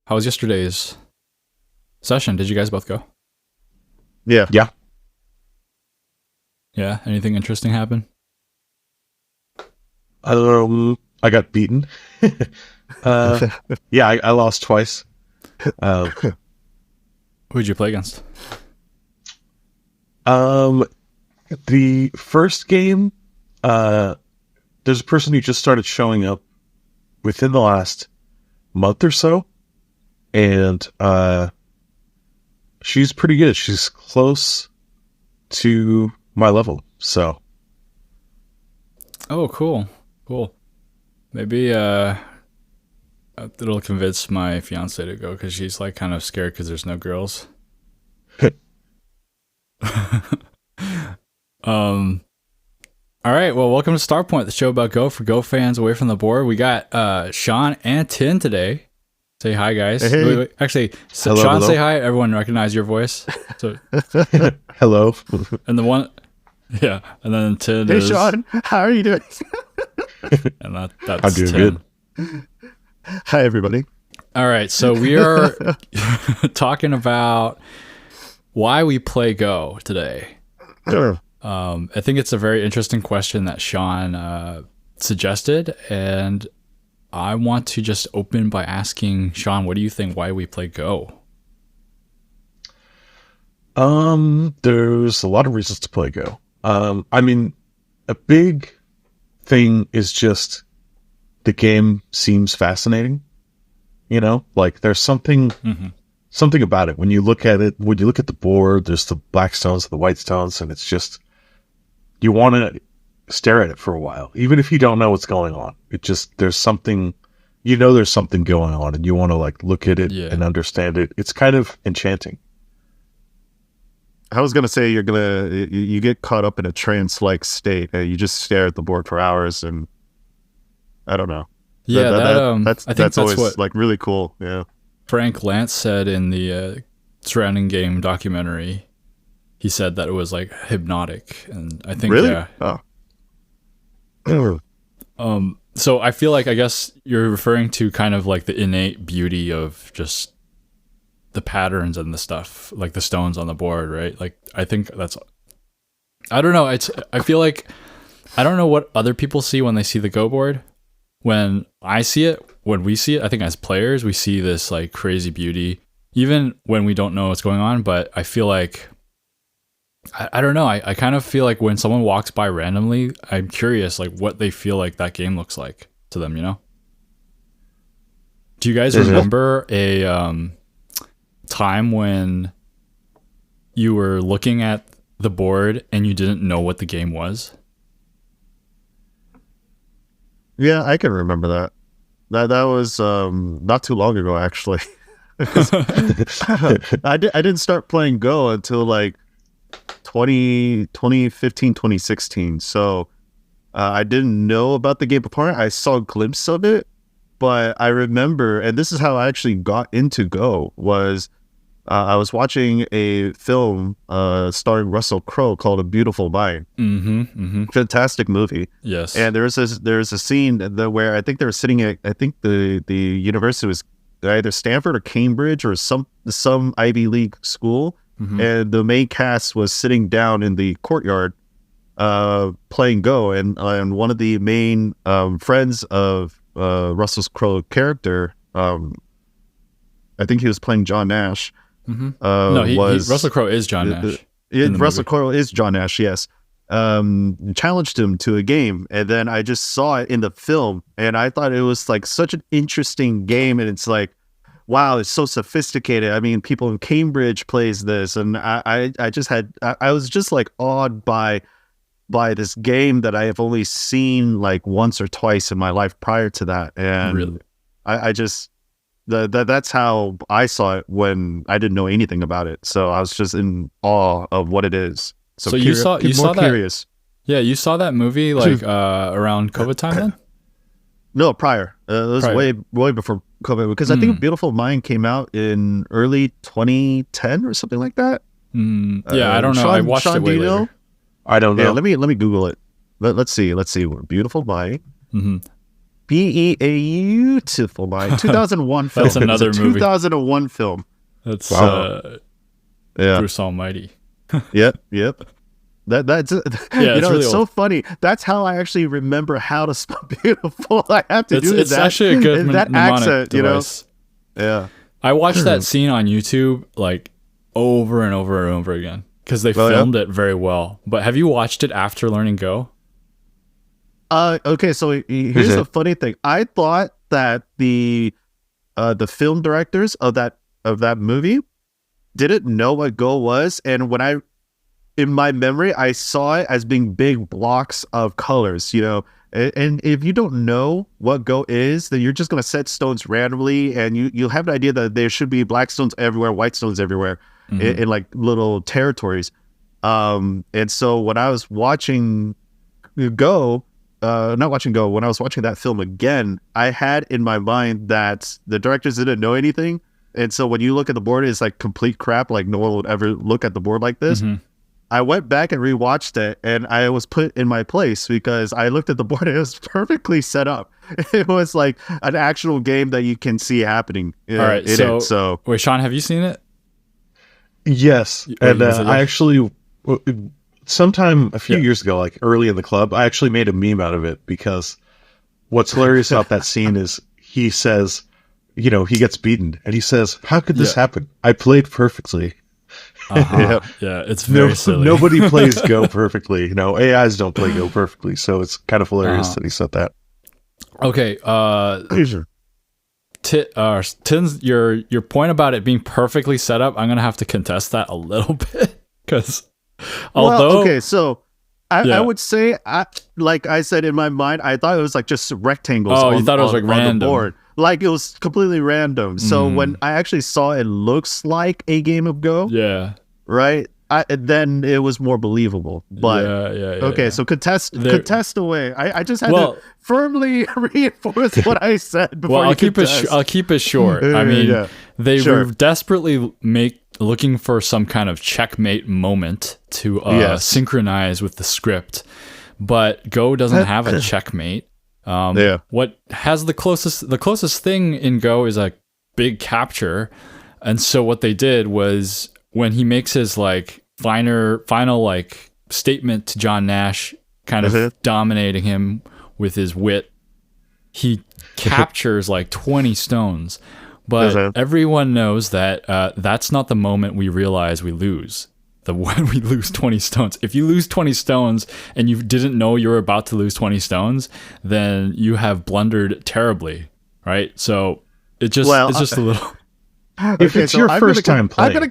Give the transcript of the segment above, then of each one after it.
How was yesterday's session? Did you guys both go? Yeah. Yeah. Yeah. Anything interesting happen? I got beaten. uh, yeah, I lost twice. Uh, Who'd you play against? the first game, there's a person who just started showing up within the last month or so, and she's pretty good. She's close to my level, so. Oh, cool. Cool. Maybe it'll convince my fiance to go because she's like kind of scared because there's no girls. All right. Well, welcome to Starpoint, the show about Go for Go fans away from the board. We got Sean and Tin today. Say hi, guys. Hey. Wait. Actually, Hello, Sean, hello. say hi. Everyone recognize your voice. So, Hello. and the one, yeah, and then Tin Hey, is, Sean. How are you doing? and that's I'm doing Tin. good. Hi, everybody. All right, so we are talking about why we play Go today. Sure. I think it's a very interesting question that Sean suggested, and I want to just open by asking Sean, what do you think why we play Go? There's a lot of reasons to play Go. I mean, a big thing is just the game seems fascinating. You know, like there's something about it. When you look at it, when you look at the board, there's the black stones, the white stones, and it's just, you want to stare at it for a while, even if you don't know what's going on. It just, there's something, there's something going on, and you want to like look at it Yeah. and understand it. It's kind of enchanting. I was gonna say you get caught up in a trance-like state. You just stare at the board for hours, and I don't know. Yeah, that's I think that's always what like really cool. Yeah. Frank Lance said in the surrounding game documentary. He said that it was like hypnotic, and I think Really? yeah. Oh. So I feel like I guess you're referring to kind of like the innate beauty of just the patterns and the stuff, like the stones on the board, right? Like I think that's, I don't know. I feel like I don't know what other people see when they see the Go board. When I see it, when we see it, I think as players we see this like crazy beauty, even when we don't know what's going on. But I feel like I don't know. I kind of feel like when someone walks by randomly, I'm curious like what they feel like that game looks like to them, you know? Do you guys remember a time when you were looking at the board and you didn't know what the game was? Yeah, I can remember that. That was not too long ago, actually. I didn't start playing Go until like 2015, 2016. So I didn't know about the game before. I saw a glimpse of it, but I remember, and this is how I actually got into Go, was I was watching a film starring Russell Crowe called A Beautiful Mind. Fantastic movie. Yes. And there's a scene where I think they were sitting at, I think the university was either Stanford or Cambridge or some Ivy League school, and the main cast was sitting down in the courtyard playing Go, and one of the main friends of Russell Crowe character, I think he was playing John Nash. No, Russell Crowe is John Nash. Russell Crowe is John Nash, yes. Challenged him to a game, and then I just saw it in the film, and I thought it was like such an interesting game, and it's like, wow, it's so sophisticated. I mean, people in Cambridge plays this, and I was just like awed by this game that I have only seen like once or twice in my life prior to that, and Really? I just that's how I saw it when I didn't know anything about it. So I was just in awe of what it is. So you saw curious. that? Yeah, you saw that movie like around COVID time then? No, prior. It was Prior. way before COVID, because I think Beautiful Mind came out in early 2010 or something like that. Yeah, I don't know. I watched it way do you know? later. I don't know. Yeah, let me Google it. Let's see. Beautiful Mind. beautiful mind. 2001 film. That's another It's a movie. 2001 film. That's Wow. Yeah. Bruce Almighty. Yep. That's Yeah, you it's know, really it's so old. funny. That's how I actually remember how to spell beautiful. I have to do It's that. actually a good that mnemonic accent, device. you know. Yeah. I watched that scene on YouTube like over and over and over again because they Oh, yeah? filmed it very well. But have you watched it after learning Go? Okay, so here's the funny thing. I thought that the film directors of that movie didn't know what Go was, and when I in my memory I saw it as being big blocks of colors, you know. And if you don't know what Go is, then you're just gonna set stones randomly, and you'll have an idea that there should be black stones everywhere, white stones everywhere, in like little territories. And so when I was watching Go, not watching Go, when I was watching that film again, I had in my mind that the directors didn't know anything. And so when you look at the board, it's like complete crap. Like no one would ever look at the board like this. I went back and rewatched it, and I was put in my place because I looked at the board and it was perfectly set up. It was like an actual game that you can see happening. All right. So Wait, Sean, have you seen it? Yes, and was it I yes? actually sometime a few years ago, like early in the club, I actually made a meme out of it because what's hilarious about that scene is he says, you know, he gets beaten and he says, "How could this happen? I played perfectly." Yeah, it's very silly. Nobody plays Go perfectly. You know, AIs don't play Go perfectly, so it's kind of hilarious that he said that. Okay, Tins, your point about it being perfectly set up, I'm gonna have to contest that a little bit because although okay, so I would say, like I said in my mind, I thought it was like just rectangles. Oh, you thought it was like on random. the board. Like it was completely random. So when I actually saw it looks like a game of Go, right? Then it was more believable. But okay, so contest away. I just had to firmly reinforce what I said before. Well, I'll keep it short. I mean, they Sure. were desperately looking for some kind of checkmate moment to synchronize with the script, but Go doesn't have a checkmate. What has the closest thing in Go is a big capture, and so what they did was when he makes his like final like statement to John Nash, kind of dominating him with his wit, he captures like 20 stones. But everyone knows that that's not the moment we realize we lose. When we lose 20 stones. If you lose 20 stones and you didn't know you were about to lose 20 stones, then you have blundered terribly, right? So it's just a little. If it's your first time playing, I'm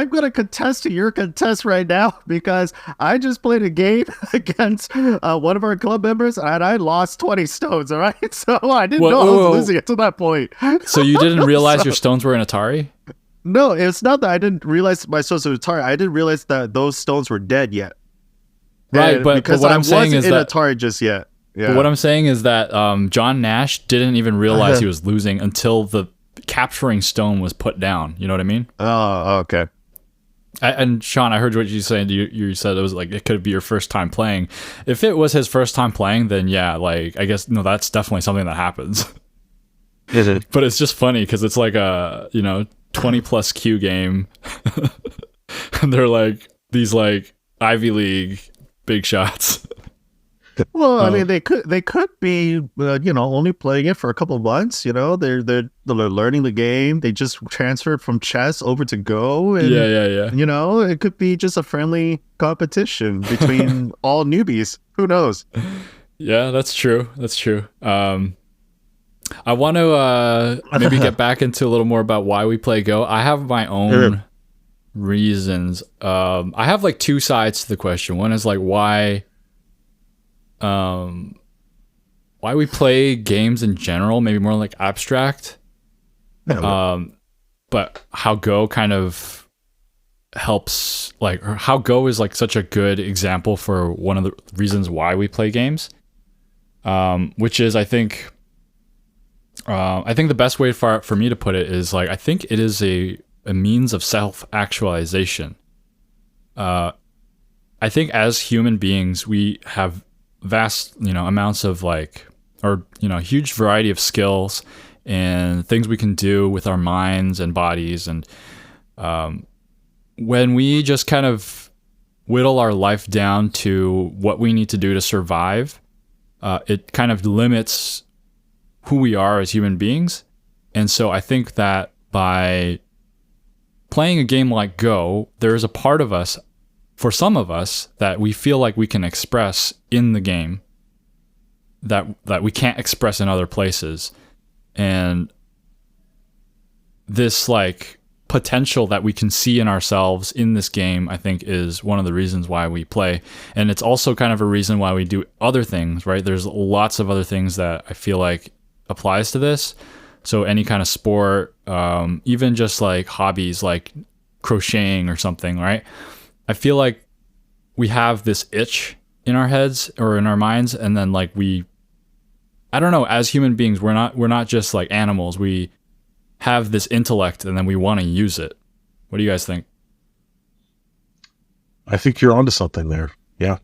gonna contest to your contest right now because I just played a game against one of our club members and I lost 20 stones. All right, so I didn't know I was losing it to that point. So you didn't realize your stones were in Atari? No, it's not that I didn't realize my stones were Atari. I didn't realize that those stones were dead yet. Right, but what I'm saying is that Atari just yet. Yeah. But what I'm saying is that John Nash didn't even realize he was losing until the capturing stone was put down. You know what I mean? Oh, okay. And Sean, I heard what you said. You said it was like it could be your first time playing. If it was his first time playing, then yeah, like I guess no, that's definitely something that happens. Is it? But it's just funny because it's like a 20 plus Q game, and they're like these like Ivy League big shots. Well, I mean, they could be, only playing it for a couple of months. You know, they're learning the game. They just transferred from chess over to Go. And, yeah. You know, it could be just a friendly competition between all newbies. Who knows? Yeah, that's true. I want to maybe get back into a little more about why we play Go. I have my own reasons. I have like two sides to the question. One is like why we play games in general, maybe more like abstract. But how Go kind of helps, like, or how Go is like such a good example for one of the reasons why we play games. Which is, I think the best way for me to put it is like, I think it is a means of self-actualization. I think as human beings, we have vast, amounts of like or a huge variety of skills and things we can do with our minds and bodies. And when we just kind of whittle our life down to what we need to do to survive, it kind of limits who we are as human beings. And so I think that by playing a game like Go, there is a part of us, for some of us, that we feel like we can express in the game that we can't express in other places. And this like potential that we can see in ourselves in this game, I think, is one of the reasons why we play. And it's also kind of a reason why we do other things, right? There's lots of other things that I feel like applies to this. So any kind of sport, even just like hobbies like crocheting or something, right? I feel like we have this itch in our heads or in our minds, and then like I don't know, as human beings, we're not just like animals. We have this intellect and then we want to use it. What do you guys think? I think you're onto something there. Yeah.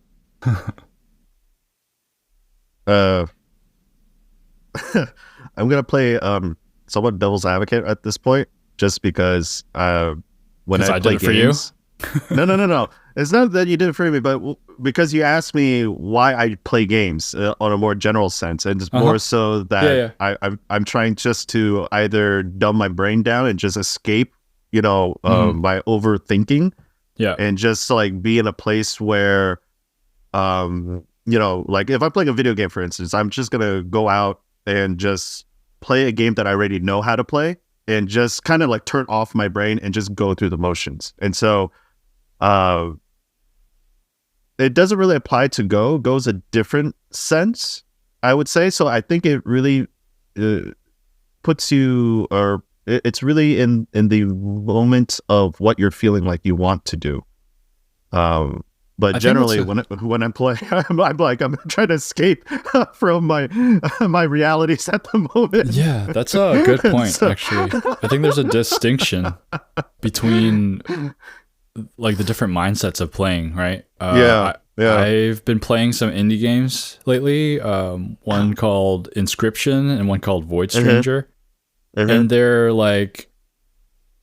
I'm gonna play somewhat devil's advocate at this point, just because when I play games, no. It's not that you did it for me, but because you asked me why I play games on a more general sense, and it's more so that I'm trying just to either dumb my brain down and just escape, by overthinking, and just like be in a place where, like if I'm playing a video game, for instance, I'm just gonna go out and just play a game that I already know how to play, and just kind of like turn off my brain and just go through the motions. And so, it doesn't really apply to Go. Go's a different sense, I would say. So I think it really puts you, or it's really in the moment of what you're feeling like you want to do. But generally, when I'm playing, I'm trying to escape from my realities at the moment. Yeah, that's a good point, actually. I think there's a distinction between like the different mindsets of playing, right? I've been playing some indie games lately, one called Inscription and one called Void Stranger. And they're like,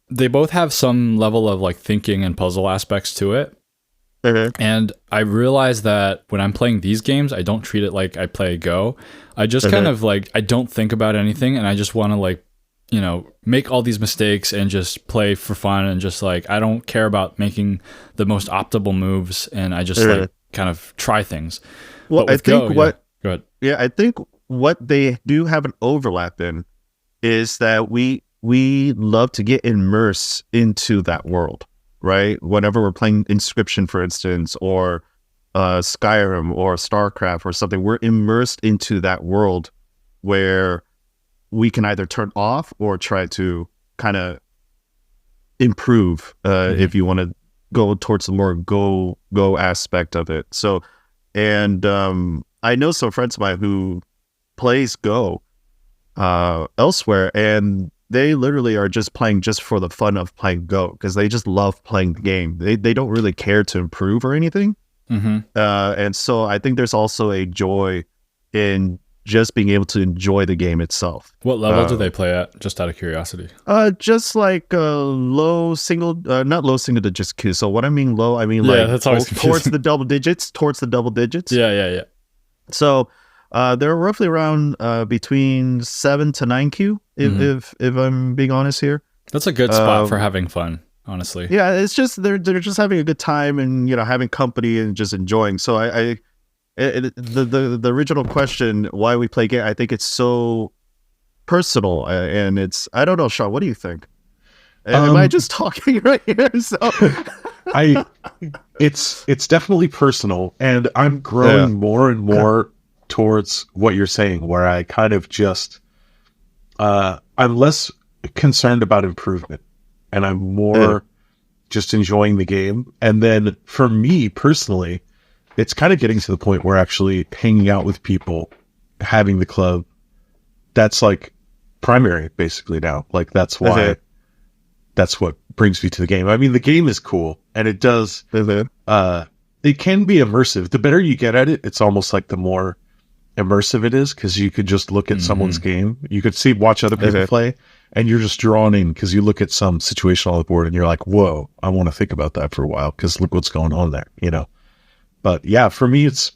they both have some level of like thinking and puzzle aspects to it. And I realized that when I'm playing these games, I don't treat it like I play Go. I just kind of like, I don't think about anything, and I just want to like, make all these mistakes and just play for fun, and just like, I don't care about making the most optimal moves, and I just like kind of try things. Well, I think go ahead. Yeah, I think what they do have an overlap in is that we love to get immersed into that world, right? Whenever we're playing Inscription, for instance, or Skyrim or StarCraft or something, we're immersed into that world where we can either turn off or try to kind of improve, if you want to go towards the more go aspect of it. So, and I know some friends of mine who plays Go elsewhere, and they literally are just playing just for the fun of playing Go, because they just love playing the game. They don't really care to improve or anything. And so I think there's also a joy in just being able to enjoy the game itself. What level do they play at, just out of curiosity? Just like low single, not low single digits queue. So what I mean low, I mean like that's always towards the double digits. Yeah. So they're roughly around between 7 to 9 Q, if I'm being honest here. That's a good spot for having fun, honestly. Yeah, it's just they're just having a good time and having company and just enjoying. So the original question, why we play game, I think it's so personal, and it's, I don't know, Sean, what do you think? Am I just talking right here? So it's definitely personal, and I'm growing more and more towards what you're saying, where I kind of just I'm less concerned about improvement, and I'm more just enjoying the game. And then for me personally, it's kind of getting to the point where actually hanging out with people, having the club, that's like primary basically now. Like that's why, that's what brings me to the game. I mean, the game is cool, and it does, it can be immersive. The better you get at it, it's almost like the more immersive it is, because you could just look at someone's game. You could watch other people play, and you're just drawn in because you look at some situation on the board and you're like, whoa, I want to think about that for a while because look what's going on there, you know? But yeah, for me, it's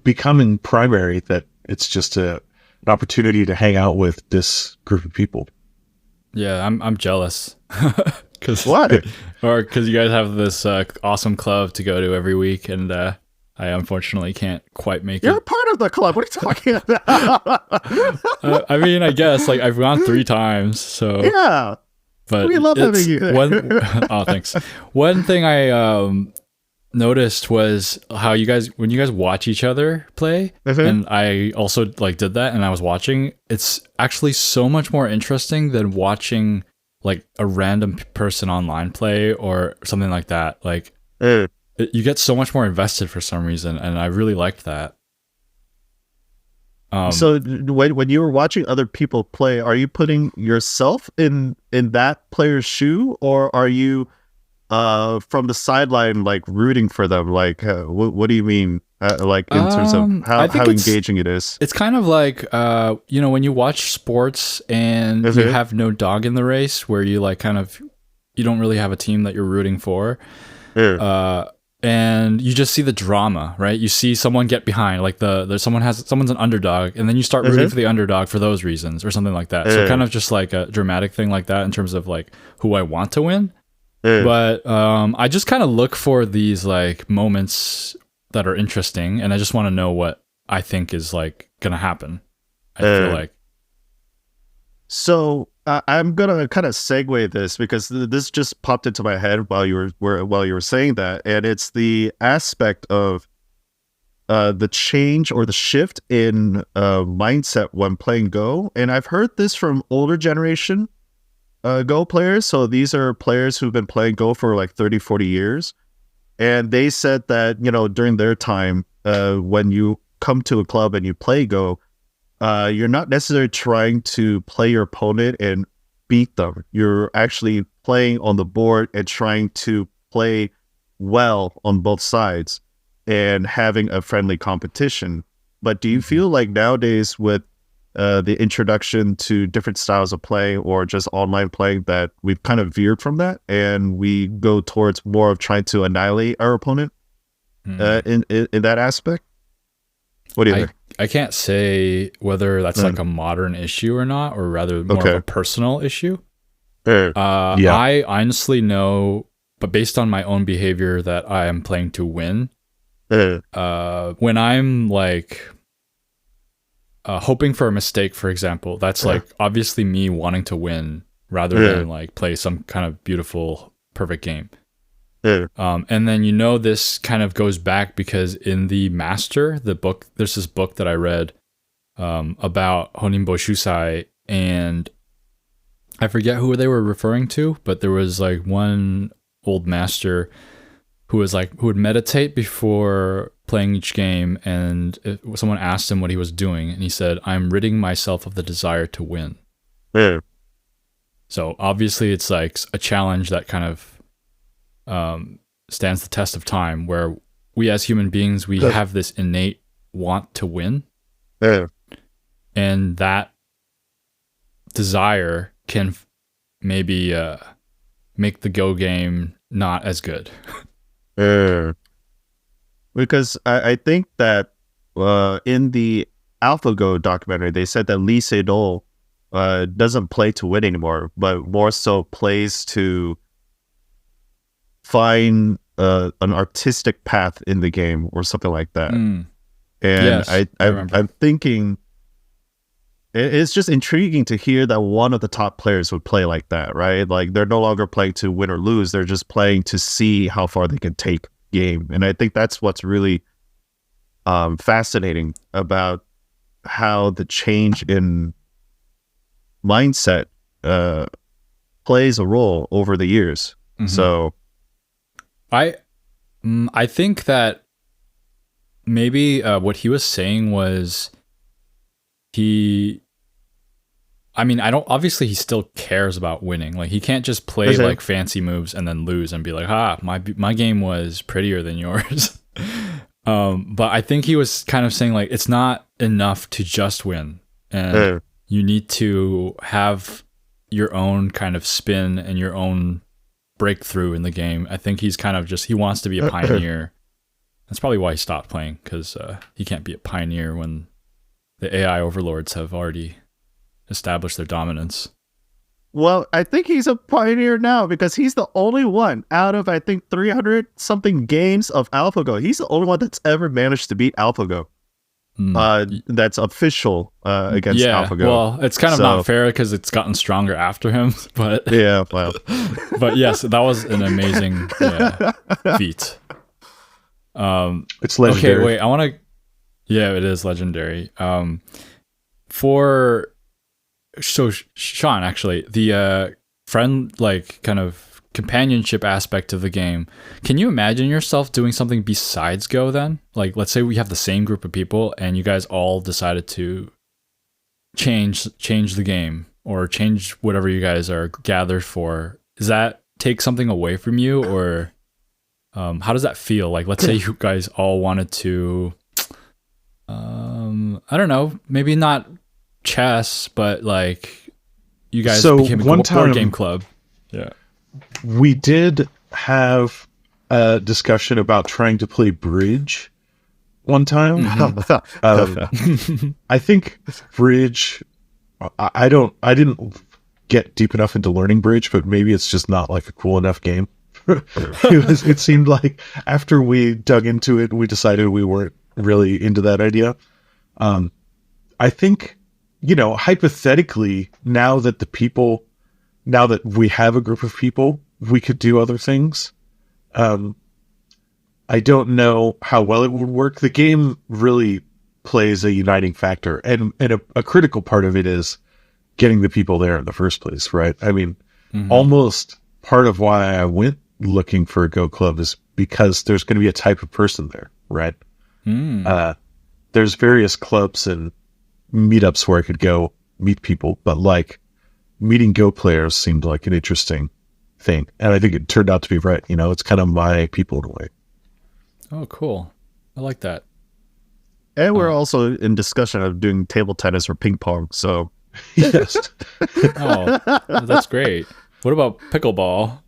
becoming primary that it's just an opportunity to hang out with this group of people. Yeah, I'm jealous. What? Or because you guys have this awesome club to go to every week, and I unfortunately can't quite make You're it. part of the club. What are you talking about? I mean, I guess like I've gone 3 times, so Yeah. but We love having you there. Oh, thanks. One thing I noticed was how when you guys watch each other play, and I also like did that, and I was watching. It's actually so much more interesting than watching like a random person online play or something like that. Like you get so much more invested for some reason, and I really liked that. So when you were watching other people play, are you putting yourself in that player's shoe, or are you from the sideline like rooting for them? Like what do you mean? Like in terms of how engaging it is? It's kind of like when you watch sports and you have no dog in the race, where you like kind of you don't really have a team that you're rooting for. And you just see the drama, right? You see someone get behind, like someone's an underdog, and then you start rooting for the underdog for those reasons or something like that. So kind of just like a dramatic thing like that in terms of like who I want to win. But I just kind of look for these like moments that are interesting, and I just want to know what I think is like gonna happen. I feel like. So I'm gonna kind of segue this because this just popped into my head while you were saying that, and it's the aspect of the change or the shift in mindset when playing Go. And I've heard this from older generation Go players. So these are players who've been playing Go for like 30, 40 years, and they said that during their time, when you come to a club and you play Go, you're not necessarily trying to play your opponent and beat them. You're actually playing on the board and trying to play well on both sides and having a friendly competition. But do you feel like nowadays with the introduction to different styles of play or just online playing that we've kind of veered from that and we go towards more of trying to annihilate our opponent in that aspect? What do you think? I can't say whether that's like a modern issue or not, or rather more of a personal issue. I honestly know, but based on my own behavior, that I am playing to win. When I'm like hoping for a mistake, for example, that's like obviously me wanting to win rather than like play some kind of beautiful, perfect game. And then this kind of goes back because in the Master, the book, there's this book that I read about Honimbo Shusai, and I forget who they were referring to, but there was like one old master who would meditate before playing each game, and someone asked him what he was doing, and he said, "I'm ridding myself of the desire to win." So obviously it's like a challenge that kind of stands the test of time, where we as human beings, we have this innate want to win, and that desire can maybe make the Go game not as good. Because I think that in the AlphaGo documentary, they said that Lee Sedol doesn't play to win anymore, but more so plays to find an artistic path in the game or something like that. And yes, I'm thinking it's just intriguing to hear that one of the top players would play like that, right? Like they're no longer playing to win or lose. They're just playing to see how far they can take game. And I think that's what's really fascinating about how the change in mindset plays a role over the years. So I think that maybe what he was saying was obviously he still cares about winning. Like he can't just play like fancy moves and then lose and be like, my game was prettier than yours. But I think he was kind of saying like it's not enough to just win, and you need to have your own kind of spin and your own breakthrough in the game. I think he's kind of just he wants to be a pioneer. That's probably why he stopped playing, because he can't be a pioneer when the AI overlords have already established their dominance. Well, I think he's a pioneer now because he's the only one out of, I think, 300 something games of AlphaGo. He's the only one that's ever managed to beat AlphaGo. That's official against AlphaGo. Well, it's kind of not fair because it's gotten stronger after him. But yeah, well, but yes, that was an amazing feat. It's legendary. Okay, wait, I want to. Yeah, it is legendary. So Sean, actually, the friend like kind of companionship aspect of the game. Can you imagine yourself doing something besides Go then? Like, let's say we have the same group of people and you guys all decided to change the game or change whatever you guys are gathered for. Does that take something away from you, or how does that feel? Like, let's say you guys all wanted to, I don't know, maybe not chess, but like you guys became a board game club. Yeah, we did have a discussion about trying to play bridge one time. I think bridge, I didn't get deep enough into learning bridge, but maybe it's just not like a cool enough game. It seemed like after we dug into it, we decided we weren't really into that idea. I think, hypothetically, now that we have a group of people, we could do other things. I don't know how well it would work. The game really plays a uniting factor, and a critical part of it is getting the people there in the first place, right? I mean, almost part of why I went looking for a Go club is because there's going to be a type of person there, right? There's various clubs and meetups where I could go meet people, but like meeting Go players seemed like an interesting thing, and I think it turned out to be right. It's kind of my people in a way. Oh, cool! I like that. And we're also in discussion of doing table tennis or ping pong. So yes. Oh, that's great. What about pickleball?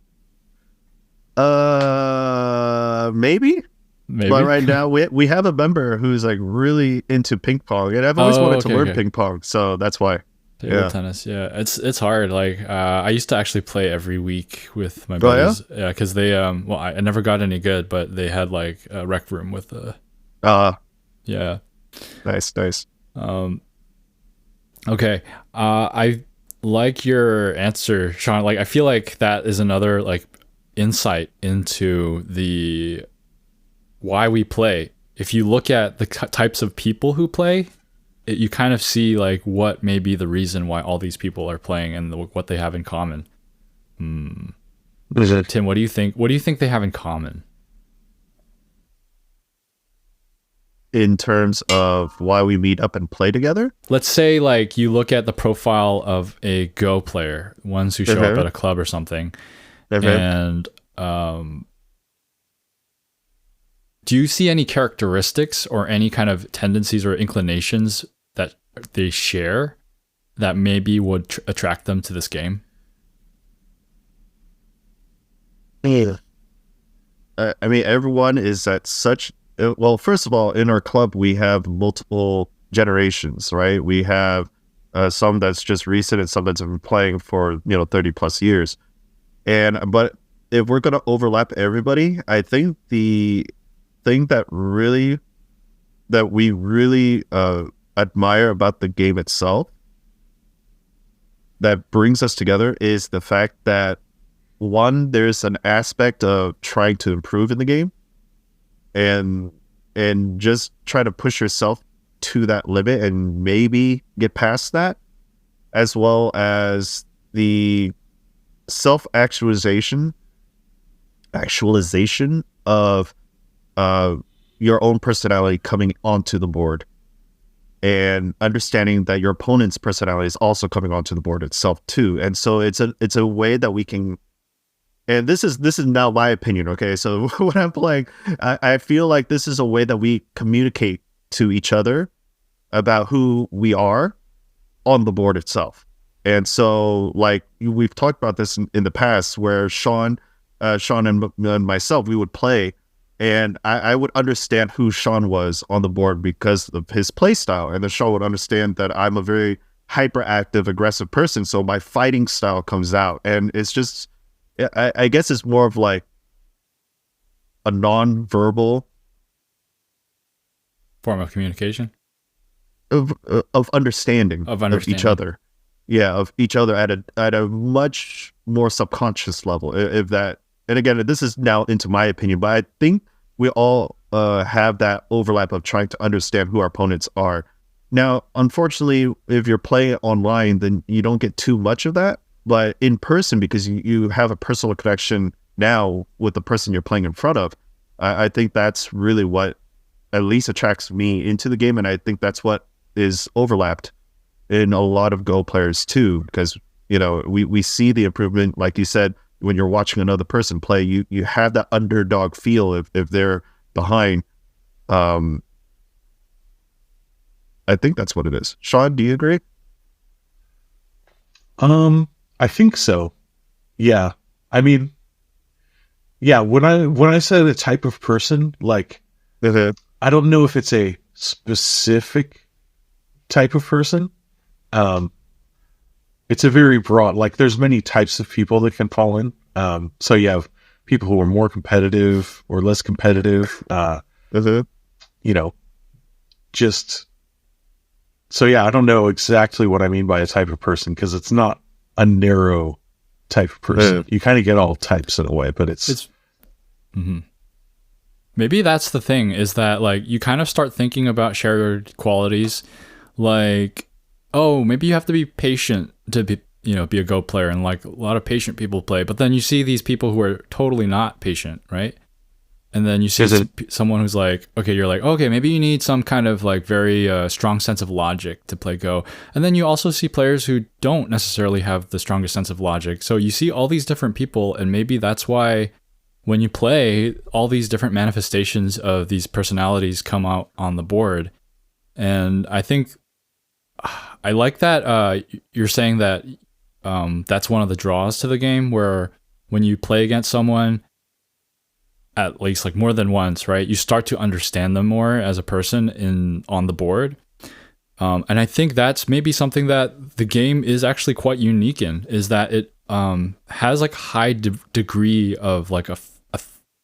Maybe. But right now we have a member who's like really into ping pong, and I've always wanted to learn ping pong, so that's why. Table tennis, it's hard. Like I used to actually play every week with my buddies, because they I never got any good, but they had like a rec room with a nice. Okay, I like your answer, Sean. Like I feel like that is another like insight into the why we play. If you look at the types of people who play, you kind of see like what may be the reason why all these people are playing and what they have in common. Tim, what do you think? What do you think they have in common? In terms of why we meet up and play together? Let's say like you look at the profile of a Go player, ones who show up at a club or something, and do you see any characteristics or any kind of tendencies or inclinations that they share that maybe would attract them to this game? Yeah. I mean, everyone is at such... Well, first of all, in our club, we have multiple generations, right? We have some that's just recent and some that's been playing for, 30 plus years. But if we're going to overlap everybody, I think the thing that we really admire about the game itself that brings us together is the fact that, one, there's an aspect of trying to improve in the game and just try to push yourself to that limit and maybe get past that, as well as the self-actualization of your own personality coming onto the board, and understanding that your opponent's personality is also coming onto the board itself too. And so it's a way that we can And this is now my opinion. Okay, so when I'm playing, I feel like this is a way that we communicate to each other about who we are on the board itself. And so, like we've talked about this in the past, where Sean and myself, we would play, and I would understand who Sean was on the board because of his play style, and then Sean would understand that I'm a very hyperactive, aggressive person, so my fighting style comes out, and it's just, I guess it's more of like a non-verbal Form of communication. of understanding Of of each understanding. other. Yeah, of each other at a much more subconscious level. If that, and again, this is now into my opinion, but I think we all have that overlap of trying to understand who our opponents are. Now, unfortunately, if you're playing online, then you don't get too much of that. But in person, because you have a personal connection now with the person you're playing in front of, I think that's really what at least attracts me into the game, and I think that's what is overlapped in a lot of Go players too, because we see the improvement, like you said, when you're watching another person play, you have that underdog feel if they're behind. I think that's what it is. Sean, do you agree? I think so. Yeah. I mean, yeah, when I say the type of person, like, I don't know if it's a specific type of person. It's a very broad, like, there's many types of people that can fall in. So you have people who are more competitive or less competitive, just, so yeah, I don't know exactly what I mean by a type of person, because it's not a narrow type of person. You kind of get all types in a way, but it's Mhm. Maybe that's the thing, is that like you kind of start thinking about shared qualities, like, oh, maybe you have to be patient to be a Go player, and like a lot of patient people play, but then you see these people who are totally not patient, right? And then you see someone who's like, okay, you're like, okay, maybe you need some kind of like very strong sense of logic to play Go. And then you also see players who don't necessarily have the strongest sense of logic. So you see all these different people, and maybe that's why when you play, all these different manifestations of these personalities come out on the board. And I think I like that you're saying that that's one of the draws to the game, where when you play against someone, at least like more than once, right, you start to understand them more as a person on the board. And I think that's maybe something that the game is actually quite unique in, is that it has like high degree of like a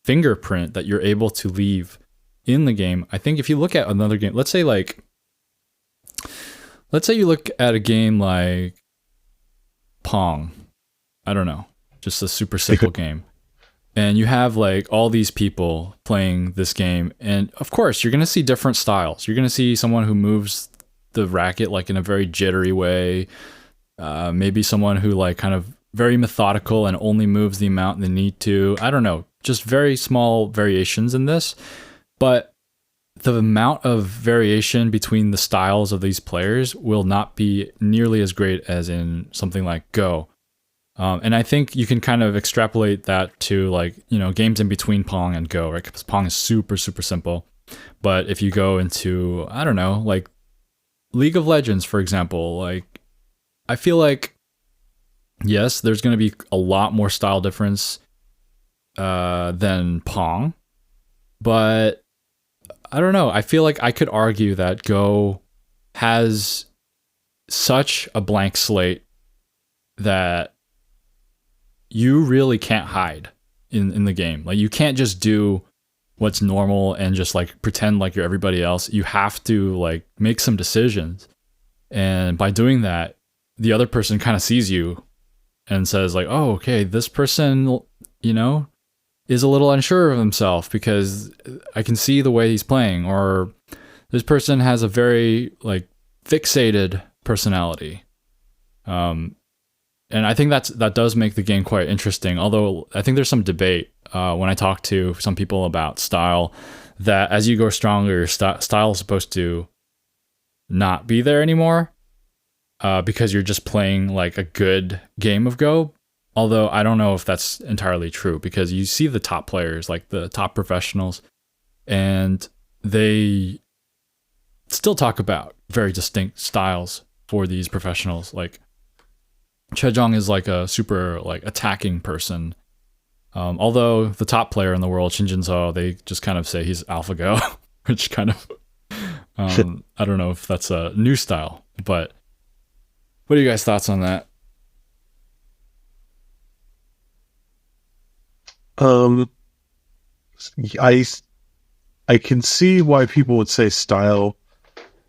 fingerprint that you're able to leave in the game. I think if you look at another game, let's say you look at a game like Pong, I don't know, just a super simple game, and you have like all these people playing this game, and of course you're going to see different styles. You're going to see someone who moves the racket like in a very jittery way, maybe someone who like kind of very methodical and only moves the amount they need to. I don't know, just very small variations in this, but the amount of variation between the styles of these players will not be nearly as great as in something like Go. And I think you can kind of extrapolate that to like, games in between Pong and Go, right? Because Pong is super, super simple. But if you go into, I don't know, like League of Legends, for example, like I feel like, yes, there's going to be a lot more style difference than Pong. But I don't know. I feel like I could argue that Go has such a blank slate that you really can't hide in the game. Like you can't just do what's normal and just like pretend like you're everybody else. You have to like make some decisions. And by doing that, the other person kind of sees you and says like, oh, okay, this person, is a little unsure of himself because I can see the way he's playing, or this person has a very like fixated personality. And I think that does make the game quite interesting. Although I think there's some debate when I talk to some people about style, that as you go stronger, your style is supposed to not be there anymore because you're just playing like a good game of Go. Although I don't know if that's entirely true, because you see the top players, like the top professionals, and they still talk about very distinct styles for these professionals. Like Chejong is like a super like attacking person. Although the top player in the world, Shin Jin-seo, they just kind of say he's AlphaGo, which kind of I don't know if that's a new style, but what are you guys' thoughts on that? I I can see why people would say style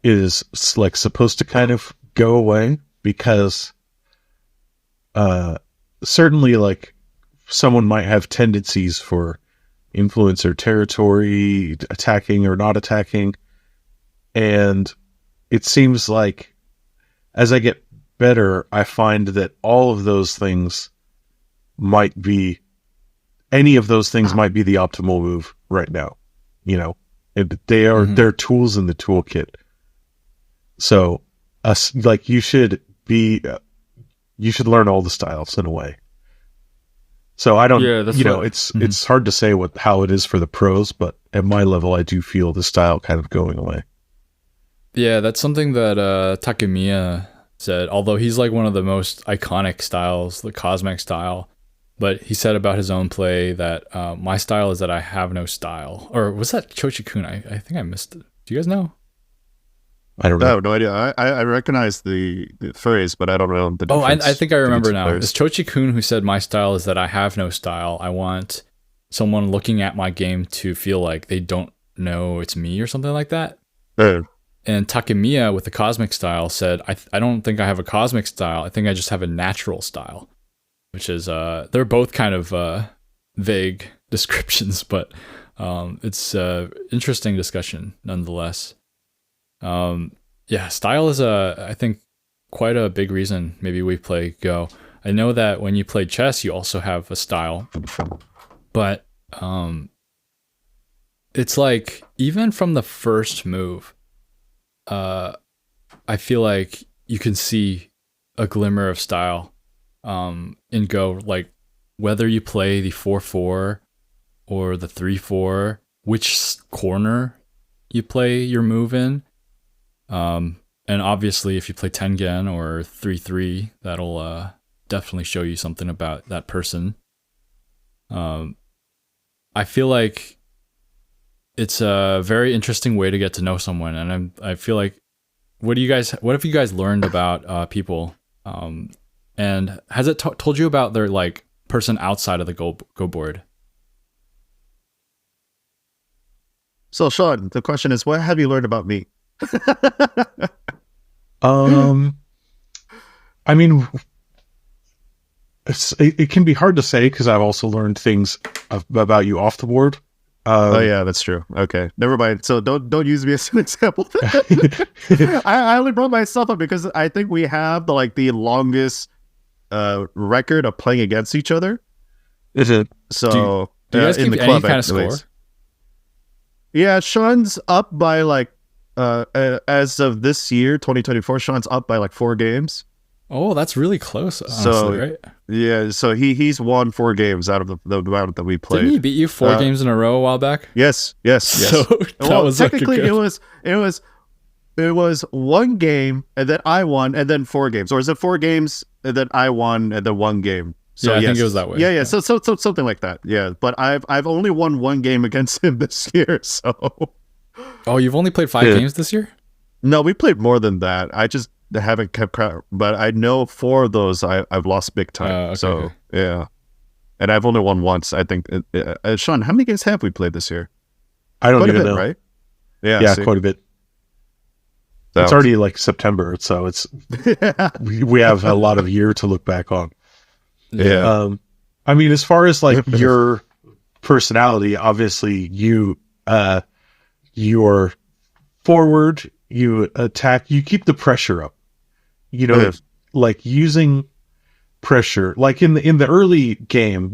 is like supposed to kind of go away, because certainly like someone might have tendencies for influencer territory, attacking or not attacking, and it seems like as I get better, I find that all of those things might be, any of those things might be the optimal move right now, you know, and they're tools in the toolkit. So like you should learn all the styles in a way. So I don't, it's hard to say how it is for the pros, but at my level, I do feel the style kind of going away. Yeah, that's something that Takemiya said, although he's like one of the most iconic styles, the cosmic style. But he said about his own play that my style is that I have no style. Or was that Chochikun? I think I missed it. Do you guys know? I don't know. I have no idea. I recognize the phrase, but I don't know the difference. I think I remember now. It's Chochikun who said my style is that I have no style. I want someone looking at my game to feel like they don't know it's me or something like that. And Takemiya with the cosmic style said, I don't think I have a cosmic style. I think I just have a natural style, which is, they're both kind of vague descriptions, but it's interesting discussion nonetheless. Yeah, style is I think quite a big reason maybe we play Go. I know that when you play chess, you also have a style, but it's like even from the first move, I feel like you can see a glimmer of style in Go, like whether you play the 4-4 or the 3-4, which corner you play your move in. And obviously if you play Tengen or 3-3, that'll definitely show you something about that person. I feel like it's a very interesting way to get to know someone, and I feel like what have you guys learned about people? And has it told you about their like person outside of the Go board? So Sean, the question is, what have you learned about me? I mean, it can be hard to say because I've also learned things about you off the board. Oh yeah, that's true. Okay, never mind. So don't use me as an example. I only brought myself up because I think we have the longest record of playing against each other. Is it? So do you guys in keep the club, any kind of score? Yeah, Sean's up by as of this year, 2024. Sean's up by 4 games. Oh, that's really close. Honestly, right? Yeah, so he's won 4 games out of the amount that we played. Didn't he beat you 4 games in a row a while back? Yes. So that was technically it was 1 game and then I won and then 4 games, or is it 4 games and then I won and then 1 game? So yeah, I think it was that way. Yeah. So something like that. Yeah, but I've only won 1 game against him this year. So. Oh, you've only played 5 games this year? No, we played more than that. I just haven't kept track, but I know 4 of those I've lost big time. Okay, so okay. Yeah, and I've only won once. I think. Sean, how many games have we played this year? I don't even know. Right? Yeah, yeah, quite a bit. So. It's already September, so it's we have a lot of year to look back on. Yeah. I mean, as far as your personality, obviously you're forward, you attack, you keep the pressure up. You know, using pressure. Like in the early game,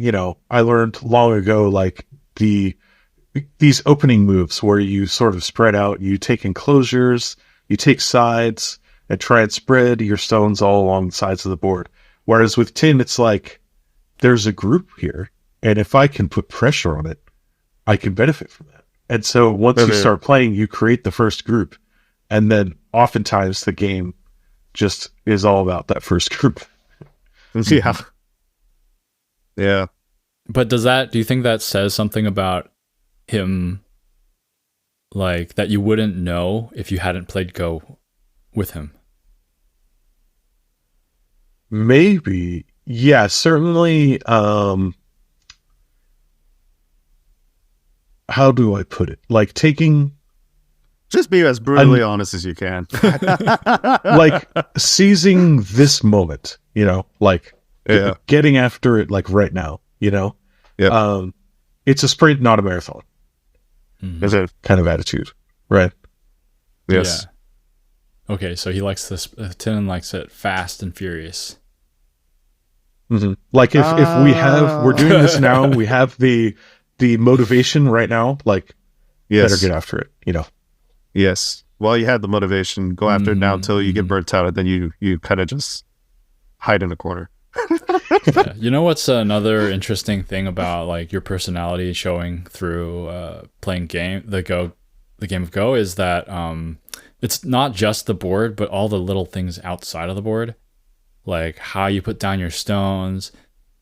I learned long ago these opening moves where you sort of spread out, you take enclosures, you take sides, and try and spread your stones all along the sides of the board. Whereas with Tin, it's there's a group here, and if I can put pressure on it, I can benefit from that. And so once you start playing, you create the first group, and then oftentimes the game just is all about that first group. Yeah. Yeah. But do you think that says something about him, like that you wouldn't know if you hadn't played Go with him? Maybe. Yeah, certainly. How do I put it? Like taking... Just be as brutally honest as you can. Like seizing this moment, like getting after it like right now, Yeah. It's a sprint, not a marathon. Is it kind of attitude, right? Yes. Yeah. Okay, so he likes this. Tin likes it fast and furious. Mm-hmm. Like if we're doing this now, we have the motivation right now, like better get after it, Yes. Well, you had the motivation. Go after it now until you get burnt out, and then you kind of just hide in a corner. Yeah. You know what's another interesting thing about like your personality showing through playing the game of Go is that it's not just the board, but all the little things outside of the board, like how you put down your stones,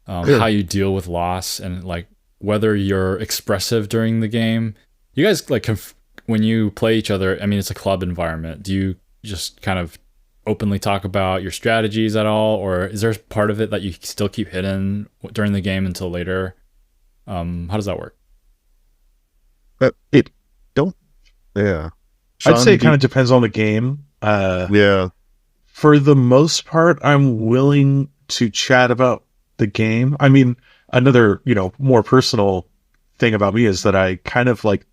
how you deal with loss, and like whether you're expressive during the game. You guys like when you play each other, I mean, it's a club environment. Do you just kind of openly talk about your strategies at all, or is there part of it that you still keep hidden during the game until later? How does that work? Yeah. I'd say it kind of depends on the game. Yeah. For the most part, I'm willing to chat about the game. I mean, another, more personal thing about me is that I kind of like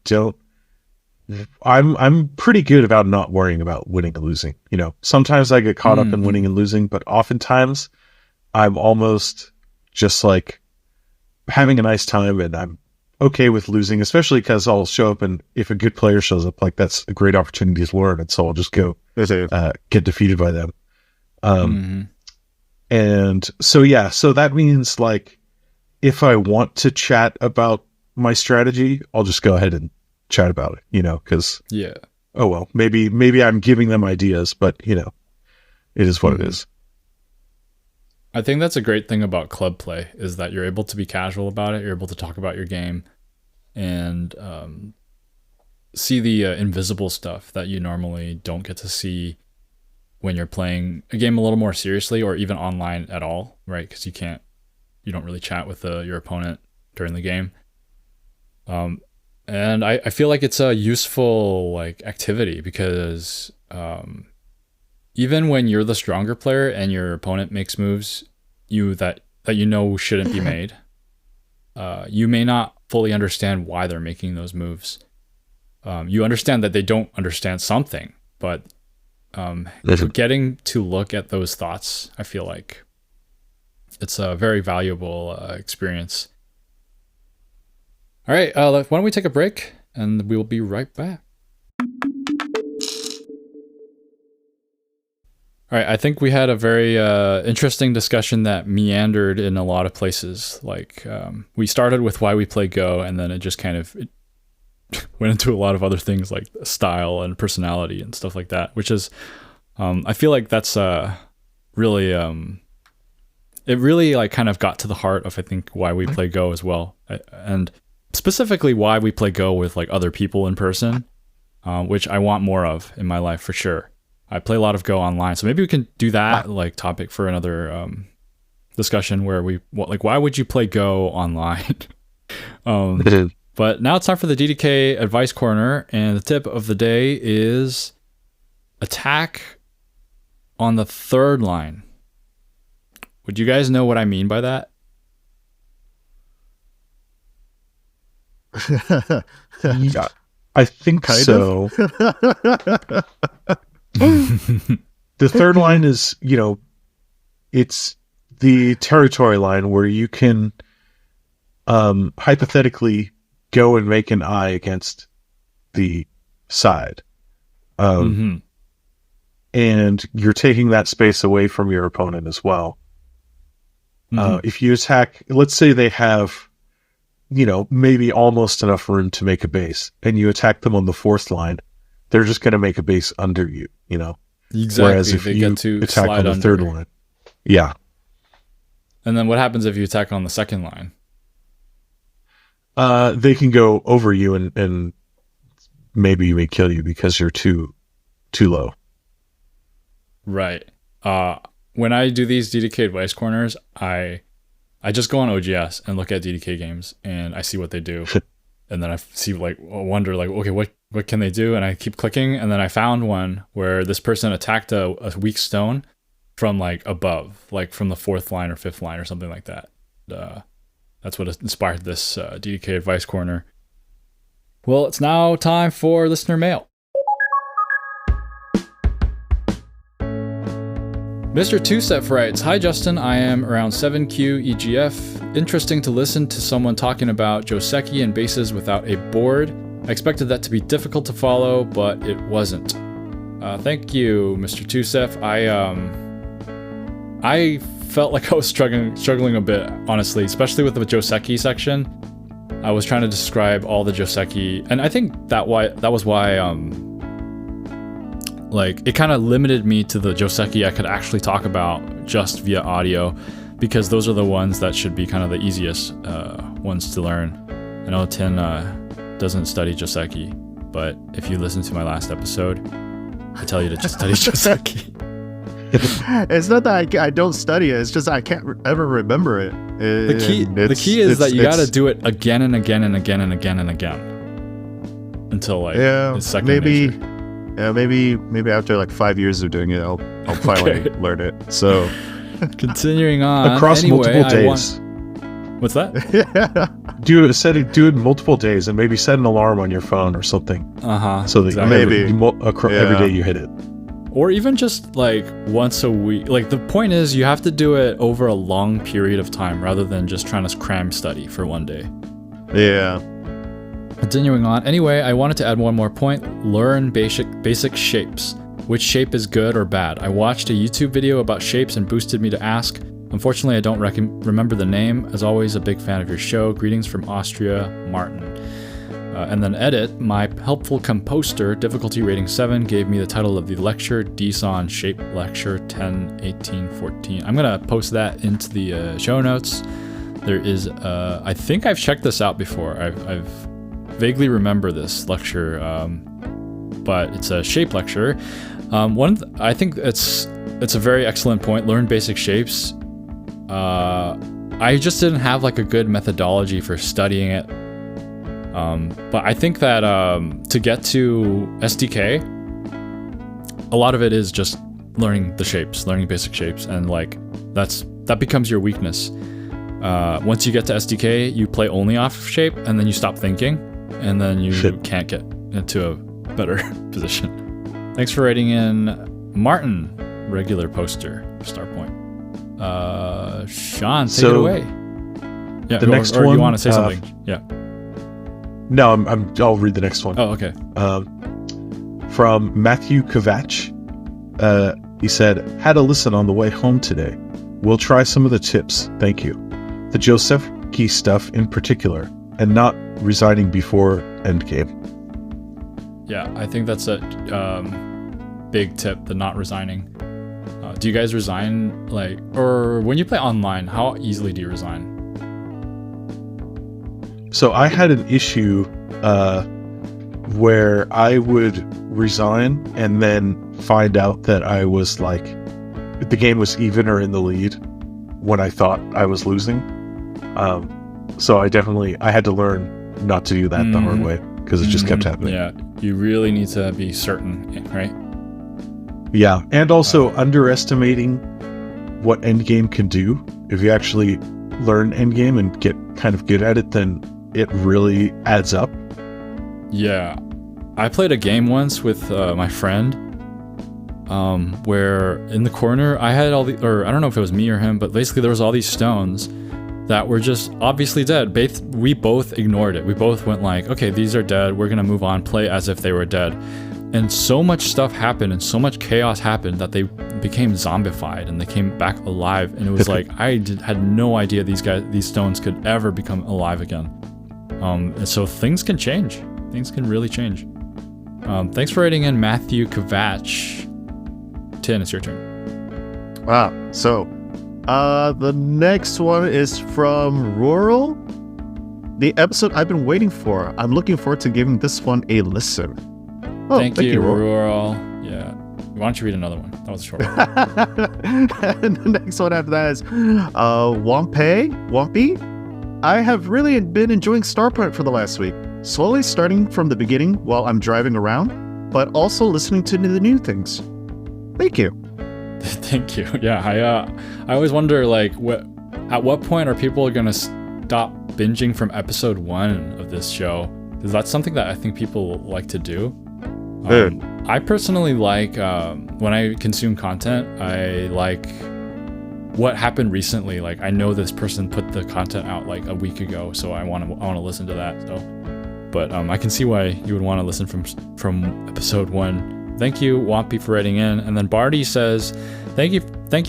I'm pretty good about not worrying about winning and losing. Sometimes I get caught up in winning and losing, but oftentimes I'm almost just like having a nice time, and I'm okay with losing, especially because I'll show up, and if a good player shows up, like that's a great opportunity to learn, and so I'll just go get defeated by them. And so so that means like if I want to chat about my strategy, I'll just go ahead and chat about it, because oh well, maybe I'm giving them ideas, but it is what it is. I think that's a great thing about club play is that you're able to be casual about it. You're able to talk about your game and see the invisible stuff that you normally don't get to see when you're playing a game a little more seriously, or even online at all, right? Because you don't really chat with your opponent during the game. And I feel like it's a useful like activity because even when you're the stronger player and your opponent makes moves that shouldn't be made, you may not fully understand why they're making those moves. You understand that they don't understand something, but getting to look at those thoughts, I feel like it's a very valuable experience. All right, why don't we take a break, and we will be right back. All right, I think we had a very interesting discussion that meandered in a lot of places. Like we started with why we play Go, and then it just kind of went into a lot of other things like style and personality and stuff like that, which is, I feel like that's really, it really like kind of got to the heart of, I think, why we play Go as well. And specifically why we play Go with like other people in person, which I want more of in my life for sure. I play a lot of Go online, so maybe we can do that like topic for another discussion where why would you play Go online? But now it's time for the DDK advice corner, and the tip of the day is attack on the third line. Would you guys know what I mean by that? Yeah, I think kind so. The third line is, it's the territory line where you can hypothetically go and make an eye against the side. And you're taking that space away from your opponent as well. If you attack, let's say they have, maybe almost enough room to make a base, and you attack them on the fourth line, they're just going to make a base under you, Exactly. Whereas if they you get to attack slide on the under. third line, yeah. And then what happens if you attack on the second line? They can go over you and maybe even kill you because you're too low. Right. When I do these DDK advice corners, I just go on OGS and look at DDK games and I see what they do. And then I see wonder okay, what can they do? And I keep clicking, and then I found one where this person attacked a weak stone from above, from the fourth line or fifth line or something like that. That's what inspired this DDK advice corner. Well, it's now time for listener mail. Mr. Twosef writes, "Hi Justin, I am around 7Q EGF. Interesting to listen to someone talking about Joseki and bases without a board. I expected that to be difficult to follow, but it wasn't. Thank you, Mr. Twosef. I felt like I was struggling a bit, honestly, especially with the Joseki section. I was trying to describe all the Joseki, and I think that was why it kind of limited me to the Joseki I could actually talk about just via audio, because those are the ones that should be kind of the easiest ones to learn. I know Tin doesn't study Joseki, but if you listen to my last episode, I tell you to just study Joseki. It's not that I don't study it. It's just I can't ever remember it. The key is that you got to do it again and again and again and again and again until it's second nature. Yeah, maybe after 5 years of doing it, I'll finally learn it. So continuing on across multiple days. What's that? Yeah. Do it multiple days and maybe set an alarm on your phone or something. So that exactly. every day you hit it. Or even just once a week. The point is you have to do it over a long period of time rather than just trying to cram study for one day. Yeah. Continuing on. Anyway, I wanted to add one more point. Learn basic shapes. Which shape is good or bad? I watched a YouTube video about shapes and boosted me to ask. Unfortunately, I don't remember the name. As always, a big fan of your show. Greetings from Austria, Martin. And then edit, my helpful composter, difficulty rating 7, gave me the title of the lecture, DSON Shape Lecture 10/18/14. I'm going to post that into the show notes. There is, I think I've checked this out before. I've vaguely remember this lecture, but it's a shape lecture. I think it's a very excellent point. Learn basic shapes. I just didn't have a good methodology for studying it. But I think that to get to SDK, a lot of it is just learning the shapes, learning basic shapes, and that becomes your weakness. Once you get to SDK, you play only off shape, and then you stop thinking, and then you can't get into a better position. Thanks for writing in, Martin, regular poster, Starpoint. Sean, take it away. Yeah, the next one. Or you want to say something? Yeah. No, I'll read the next one. Oh, okay. From Matthew Kovach. He said, had a listen on the way home today. We'll try some of the tips. Thank you. The Joseki stuff in particular, and not resigning before endgame. Yeah, I think that's a big tip, the not resigning. Do you guys resign, or when you play online, how easily do you resign? So I had an issue where I would resign and then find out that I was the game was even or in the lead when I thought I was losing. So I had to learn not to do that the hard way, because it just kept happening. Yeah, you really need to be certain, right? Yeah, and also underestimating what endgame can do. If you actually learn endgame and get kind of good at it, then it really adds up. Yeah. I played a game once with my friend where in the corner I had I don't know if it was me or him, but basically there was all these stones that were just obviously dead. We both ignored it. We both went okay, these are dead. We're going to move on, play as if they were dead. And so much stuff happened and so much chaos happened that they became zombified and they came back alive. And it was like, had no idea these stones could ever become alive again. And so things can change. Things can really change. Thanks for writing in, Matthew Kavach. Tin, it's your turn. Wow. So, the next one is from Rural. The episode I've been waiting for. I'm looking forward to giving this one a listen. Oh, thank you, Rural. Yeah. Why don't you read another one? That was a short one. And the next one after that is Wampy. I have really been enjoying Starpoint for the last week. Slowly starting from the beginning while I'm driving around, but also listening to the new things. Thank you. Thank you. Yeah, I always wonder, like, at what point are people gonna stop binging from episode 1 of this show? Because that's something that I think people like to do. I personally like, when I consume content, I like what happened recently. Like, I know this person put the content out like a week ago, so I want to listen to that. So, but I can see why you would want to listen from episode 1. Thank you, Wampy, for writing in. And then Barty says, thank you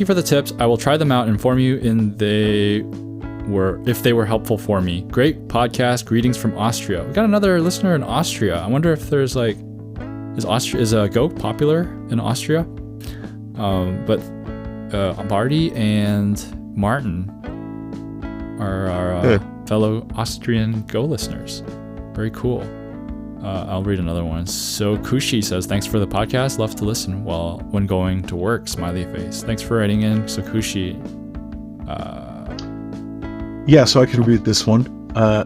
for the tips. I will try them out and inform you if they were helpful for me. Great podcast. Greetings from Austria. We got another listener in Austria. I wonder if there's like, is Go popular in Austria? But Barty and Martin are our fellow Austrian Go listeners. Very cool. I'll read another one. So Kushi says, thanks for the podcast. Love to listen when going to work. Smiley face. Thanks for writing in. So Kushi. Yeah, so I can read this one. I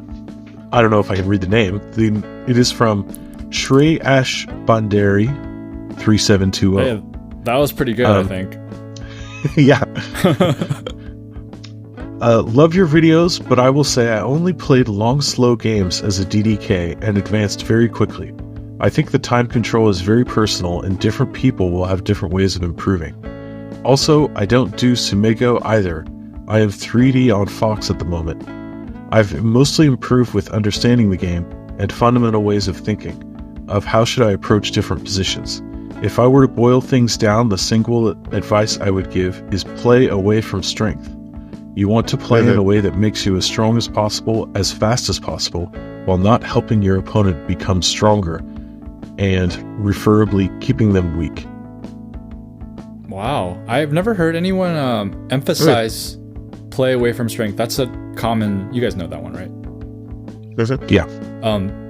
don't know if I can read the name. It is from Shrey Ash Bandari 3720. Hey, that was pretty good, I think. Yeah. Love your videos, but I will say I only played long, slow games as a DDK and advanced very quickly. I think the time control is very personal and different people will have different ways of improving. Also, I don't do Sumego either. I have 3D on Fox at the moment. I've mostly improved with understanding the game and fundamental ways of thinking, of how should I approach different positions. If I were to boil things down, the single advice I would give is play away from strength. You want to play in a way that makes you as strong as possible, as fast as possible, while not helping your opponent become stronger, and preferably keeping them weak. Wow. I've never heard anyone emphasize play away from strength. That's a common... You guys know that one, right? Is it? Yeah.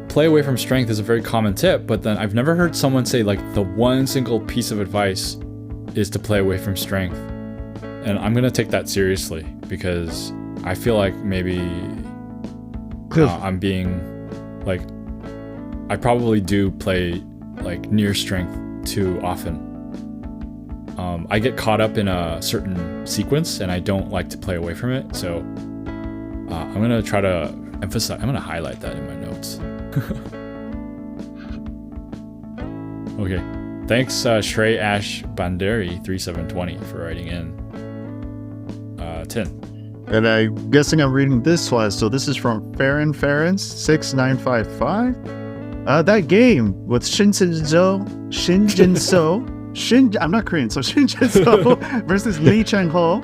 Play away from strength is a very common tip, but then I've never heard someone say, like, the one single piece of advice is to play away from strength. And I'm going to take that seriously because I feel like maybe I'm being, like, I probably do play, like, near strength too often. I get caught up in a certain sequence and I don't like to play away from it. So I'm going to try to emphasize, I'm going to highlight that in my notes. Okay. Thanks, Shrey Ash Bandari 3720 for writing in. 10. And I'm guessing I'm reading this one. So this is from Farron 6955. That game with Shinjinso, I'm not Korean, so Shinjinso versus Lee Chang-ho.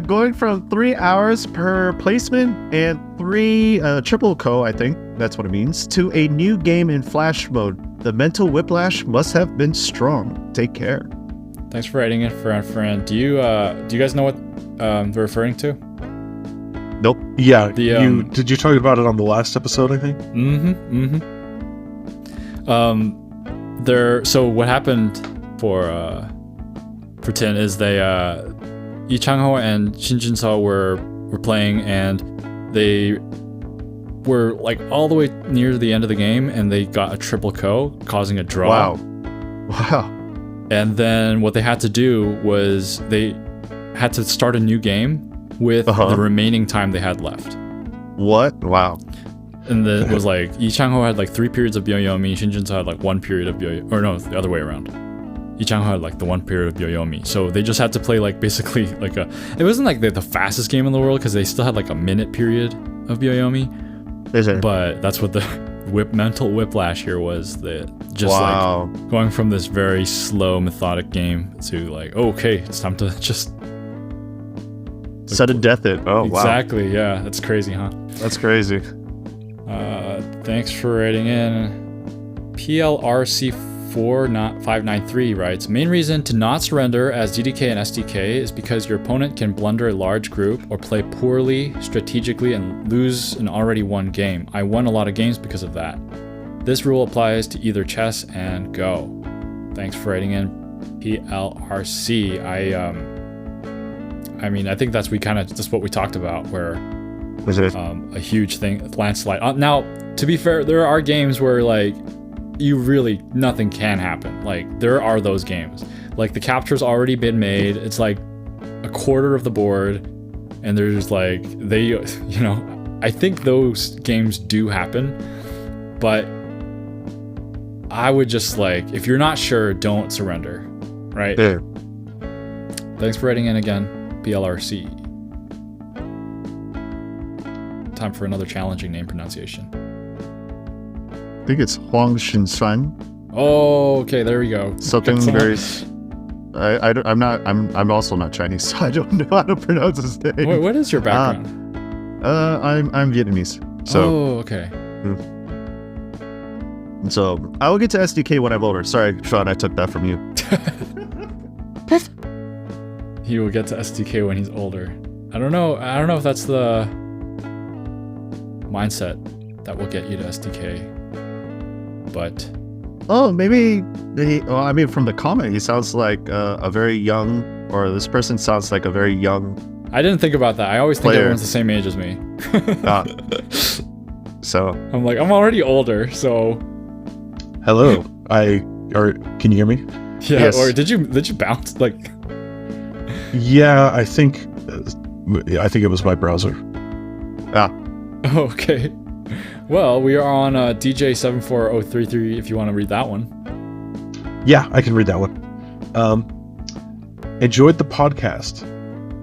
Going from 3 hours per placement and 3 triple co, I think that's what it means, to a new game in flash mode. The mental whiplash must have been strong. Take care. Thanks for writing in, friend. Do you guys know what they're referring to? Nope. Yeah. Did you talk about it on the last episode, I think? So what happened for Tin is they Lee Chang-ho and Shin Jin-seo were playing, and they were like all the way near the end of the game, and they got a triple co, causing a draw. Wow. And then what they had to do was they had to start a new game with the remaining time they had left. What? Wow. And then it was like Lee Chang-ho had like 3 periods of Byoyomi, Shin Jin-seo had like 1 period of Byoyomi, or no, the other way around. Lee Chang-ho had like the 1 period of Byoyomi. So they just had to play like basically like it wasn't like the fastest game in the world because they still had like a minute period of Byoyomi. But that's what mental whiplash here was that just Wow. like going from this very slow, methodic game to like, oh, okay, it's time to just Sudden death it. Oh, wow. exactly. Yeah, that's crazy, huh? That's crazy. Thanks for writing in. PLRC4 not 593 writes, main reason to not surrender as DDK and SDK is because your opponent can blunder a large group or play poorly strategically and lose an already won game. I won a lot of games because of that. This rule applies to either chess and Go. Thanks for writing in, PLRC. I mean, I think that's just what we talked about, where Was it? a huge thing, landslide. Now, to be fair, there are games where like nothing can happen. Like there are those games. Like the capture's already been made. It's like a quarter of the board, and there's like I think those games do happen, but I would just like, if you're not sure, don't surrender, right? Yeah. Thanks for writing in again, BLRC. Time for another challenging name pronunciation. I think it's Huang Xinshan. Oh, okay, there we go. Something Got very. I'm also not Chinese, so I don't know how to pronounce his name. What is your background? I'm Vietnamese. So Oh, okay. so I will get to SDK when I'm older. Sorry, Sean, I took that from you. He will get to SDK when he's older. I don't know if that's the mindset that will get you to SDK. But Oh, maybe. I mean, from the comment, he sounds like a very young, or this person sounds like a very young. I didn't think about that. I always think Player. everyone's the same age as me. So I'm like, I'm already older, so Hello. Can you hear me? yeah. Yes. Or did you bounce? Like, Yeah, I think it was my browser. oh, okay. Well, we are on DJ74033 if you want to read that one. Yeah, I can read that one. Enjoyed the podcast.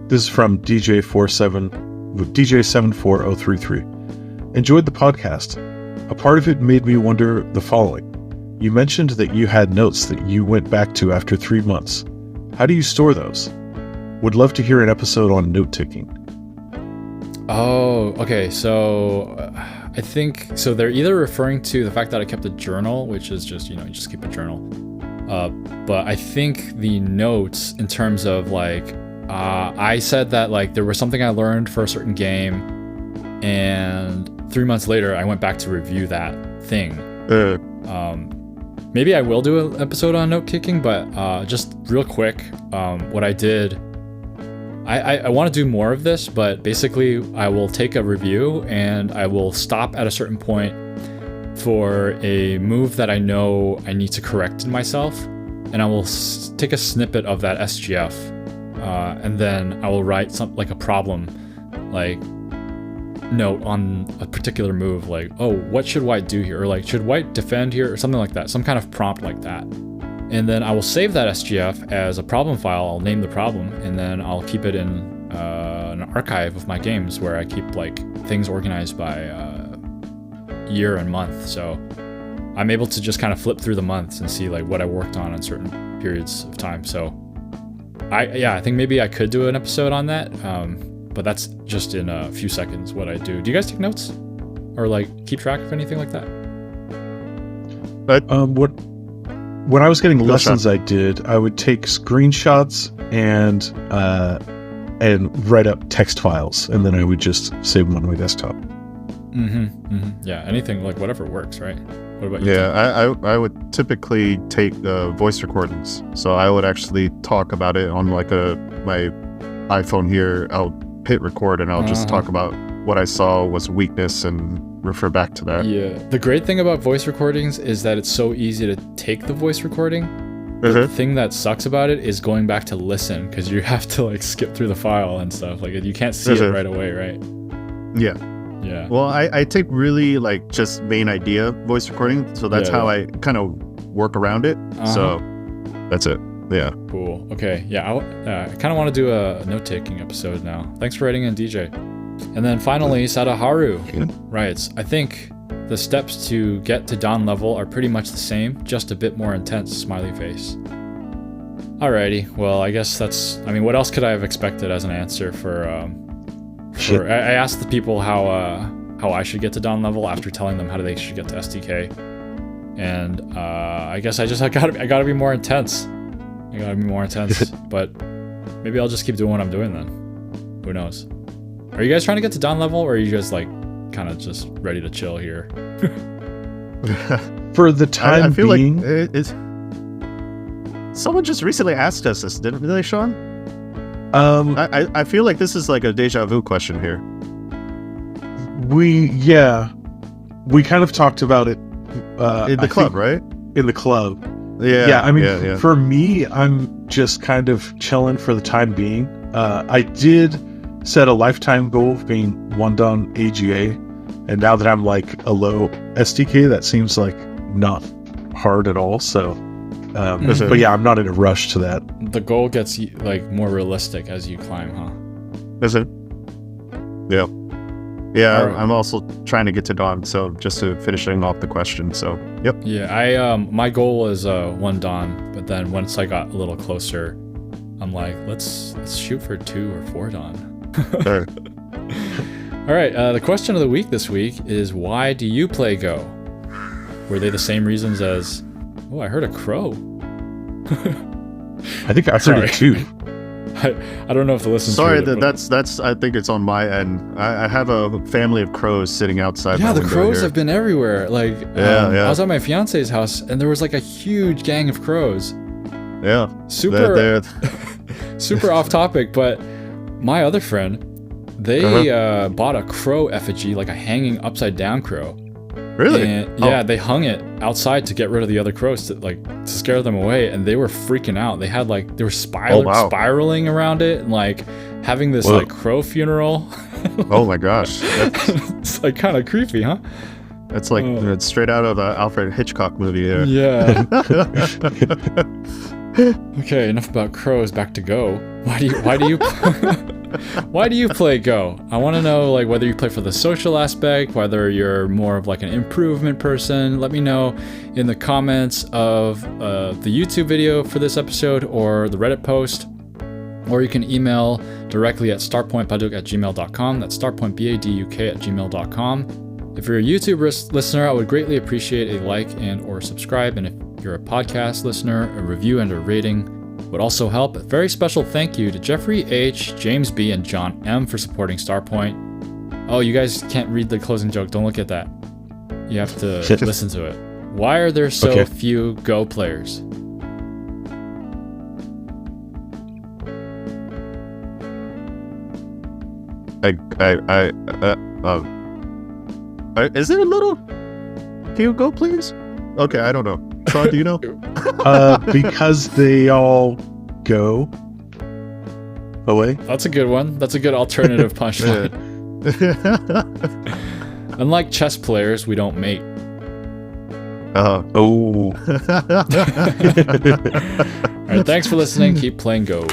This is from DJ74033. Enjoyed the podcast. A part of it made me wonder the following. You mentioned that you had notes that you went back to after 3 months. How do you store those? Would love to hear an episode on note taking. Oh, okay. So I think so. They're either referring to the fact that I kept a journal, which is just, you just keep a journal. But I think the notes in terms of like, I said that like there was something I learned for a certain game, and 3 months later I went back to review that thing. Maybe I will do an episode on note taking, but just real quick, what I did. I want to do more of this, but basically I will take a review and I will stop at a certain point for a move that I know I need to correct in myself, and I will take a snippet of that SGF, and then I will write something like a problem, like note on a particular move, like, oh, what should white do here, or like, should white defend here, or something like that, some kind of prompt like that. And then I will save that SGF as a problem file. I'll name the problem, and then I'll keep it in an archive of my games where I keep like things organized by year and month. So I'm able to just kind of flip through the months and see like what I worked on certain periods of time. So I think maybe I could do an episode on that, but that's just in a few seconds what I do. Do you guys take notes or like keep track of anything like that? but When I was getting lessons, Sean. I would take screenshots and write up text files, and then I would just save them on my desktop. Yeah, anything, like whatever works, right? What about you? yeah, I would typically take voice recordings. So I would actually talk about it on like my iPhone here. I'll hit record and I'll just talk about what I saw was weakness and refer back to that. Yeah. The great thing about voice recordings is that it's so easy to take the voice recording. The thing that sucks about it is going back to listen, because you have to like skip through the file and stuff. Like you can't see it right away, right? Yeah. Yeah. Well, I take really like just main idea voice recording. So that's how I kind of work around it. So that's it. Yeah. Cool. Okay. Yeah. I kind of want to do a note-taking episode now. Thanks for writing in, DJ. And then finally, Sadaharu writes, I think The steps to get to Dawn level are pretty much the same, just a bit more intense, smiley face. Alrighty, well, I guess that's... I mean, what else could I have expected as an answer for I asked the people how I should get to Dawn level after telling them how they should get to SDK. And I guess I gotta be more intense. I gotta be more intense. But maybe I'll just keep doing what I'm doing then. Who knows? Are you guys trying to get to Dawn level, or are you just like kind of just ready to chill here? For the time I feel being, like it's... Someone just recently asked us this, didn't they, Sean? I feel like this is like a deja vu question here. we kind of talked about it In the club, right? in the club. Yeah. I mean, for me, I'm just kind of chilling for the time being. I did set a lifetime goal of being 1 Dawn AGA, and now that I'm like a low SDK, that seems like not hard at all. So, but yeah, I'm not in a rush to that. The goal gets like more realistic as you climb, huh? Is it? Yeah. Yeah, Alright. I'm also trying to get to Dawn, so just to finishing off the question. So, yep. Yeah, I my goal is 1 Dawn, but then once I got a little closer, I'm like, let's shoot for 2 or 4 Dawn. Sure. All right, the question of the week this week is, why do you play Go? Were they the same reasons as, oh, I heard a crow? I think I heard Sorry. it too. I don't know if the listeners. Sorry, that's. I think it's on my end. I have a family of crows sitting outside. Yeah, my the window crows here. have been everywhere. Like, Yeah. I was at my fiance's house, and there was like a huge gang of crows. Yeah, Super, They're super off topic, but my other friend, they bought a crow effigy, like a hanging upside down crow. really. And, yeah, they hung it outside to get rid of the other crows, to scare them away, and they were freaking out. They had they were spiraling around it, and like having this like crow funeral. Oh my gosh, It's like kind of creepy, huh? that's like it's straight out of an Alfred Hitchcock movie. There. Yeah. Okay, enough about crows. Back to Go. Why do you why do you play Go? I want to know like whether you play for the social aspect, whether you're more of like an improvement person. Let me know in the comments of the YouTube video for this episode or the Reddit post, or you can email directly at starpointbaduk@gmail.com. That's starpointbaduk@gmail.com. If you're a YouTube listener, I would greatly appreciate a like and or subscribe, and if you're a podcast listener, a review and a rating would also help. A very special thank you to Jeffrey H., James B., and John M. for supporting Starpoint. Oh, you guys can't read the closing joke. Don't look at that. You have to listen to it. Why are there so few Go players? Is there a little? Can you go, please? Okay, I don't know. Sean, do you know? Because they all go away. That's a good one. That's a good alternative punchline. Unlike chess players, we don't mate. Oh. All right, thanks for listening. Keep playing Go.